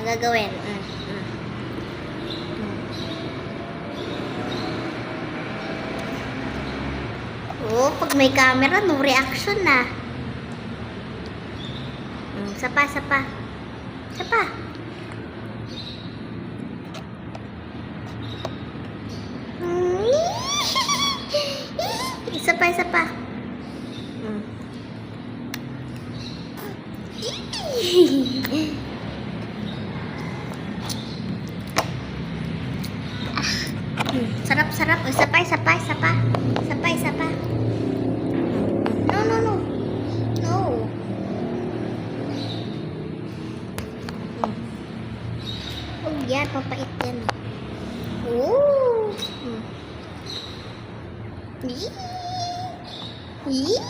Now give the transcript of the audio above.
gagawin. Oh, pag may camera, no reaction na. Sapa. Isa pa. Sarap. Isa pa. No. Oh, yan. Papait yan. Oh. Yee.